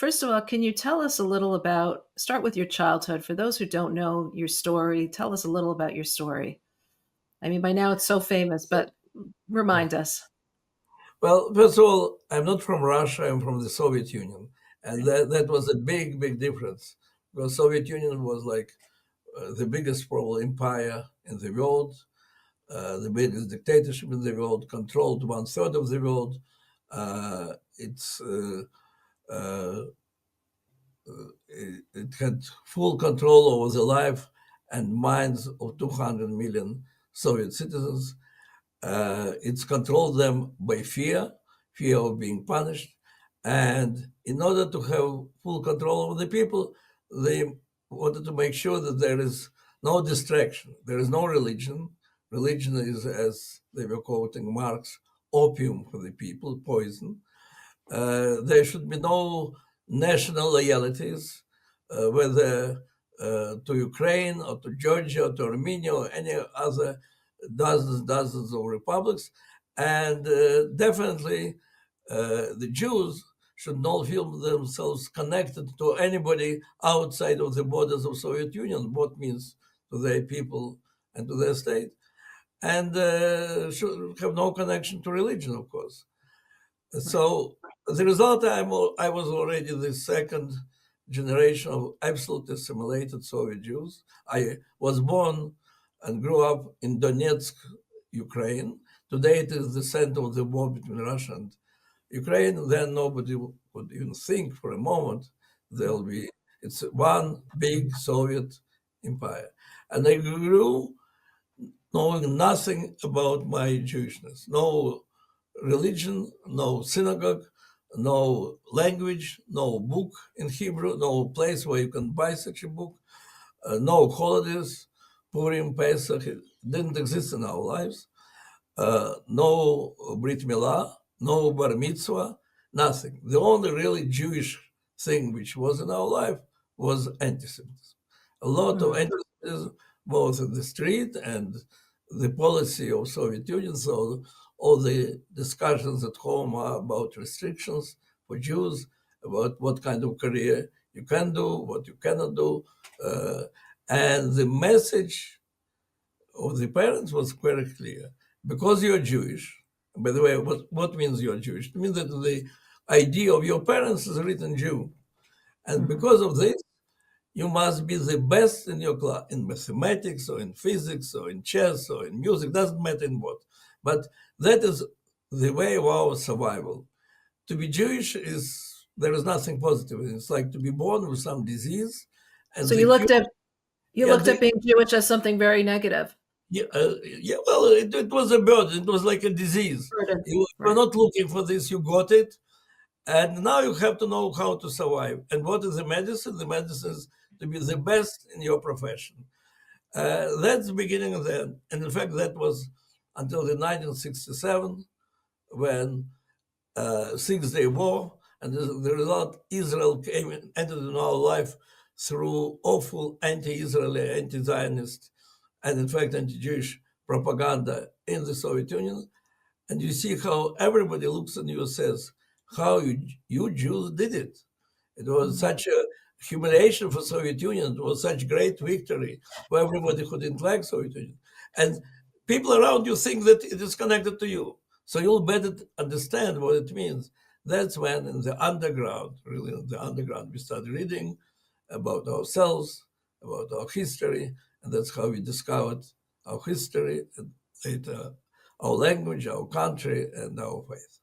first of all, can you tell us a little about, start with your childhood. For those who don't know your story, tell us a little about your story. I mean, by now it's so famous, but remind us. Well, first of all, I'm not from Russia. I'm from the Soviet Union, and that was a big, big difference because Soviet Union was like the biggest probably empire in the world, the biggest dictatorship in the world, controlled one third of the world. It's uh, it had full control over the life and minds of 200 million Soviet citizens. It's controlled them by fear of being punished. And in order to have full control over the people, they wanted to make sure that there is no distraction. There is no religion. Religion is, as they were quoting Marx, opium for the people, poison. There should be no national loyalties, whether to Ukraine or to Georgia or to Armenia or any other dozens of republics. And definitely the Jews should not feel themselves connected to anybody outside of the borders of Soviet Union, what means to their people and to their state, and should have no connection to religion, of course. Right. So the result, I was already the second generation of absolutely assimilated Soviet Jews. I was born and grew up in Donetsk, Ukraine. Today it is the center of the war between Russia and Ukraine. Then nobody would even think for a moment there'll be, it's one big Soviet empire. And I grew knowing nothing about my Jewishness, no religion, no synagogue, no language, no book in Hebrew, no place where you can buy such a book, no holidays, Purim, Pesach, it didn't exist in our lives, no Brit Milah, no Bar Mitzvah, nothing. The only really Jewish thing which was in our life was anti-Semitism. A lot of Mm. anti-Semitism, both in the street and the policy of Soviet Union. So all the discussions at home are about restrictions for Jews, about what kind of career you can do, what you cannot do. Uh, and the message of the parents was very clear. Because you're Jewish, by the way, what means you're Jewish? It means that the idea of your parents is written Jew. And Mhm. because of this, you must be the best in your class, in mathematics or in physics or in chess or in music, doesn't matter in what. But that is the way of our survival. To be Jewish is, there is nothing positive. It's like to be born with some disease, and So the cure, you yeah, looked at being Jewish as something very negative. yeah, well, it was a burden. It was like a disease. Burden. You were Right. not looking for this, you got it, and now you have to know how to survive. And what is the medicine? The medicine is to be the best in your profession. That's the beginning of that. And in fact, that was until the 1967 when Six-Day War, and the result, Israel entered in our life through awful anti-Israeli, anti-Zionist, and in fact anti-Jewish propaganda in the Soviet Union. And you see how everybody looks at you and says, how you Jews did it. It was Mhm. such a humiliation for Soviet Union. It was such great victory for everybody who didn't like Soviet Union. And people around you think that it is connected to you. So you'll better understand what it means. That's when in the underground, really in the underground, we start reading about ourselves, about our history, and that's how we discovered our history and later our language, our country, and our faith.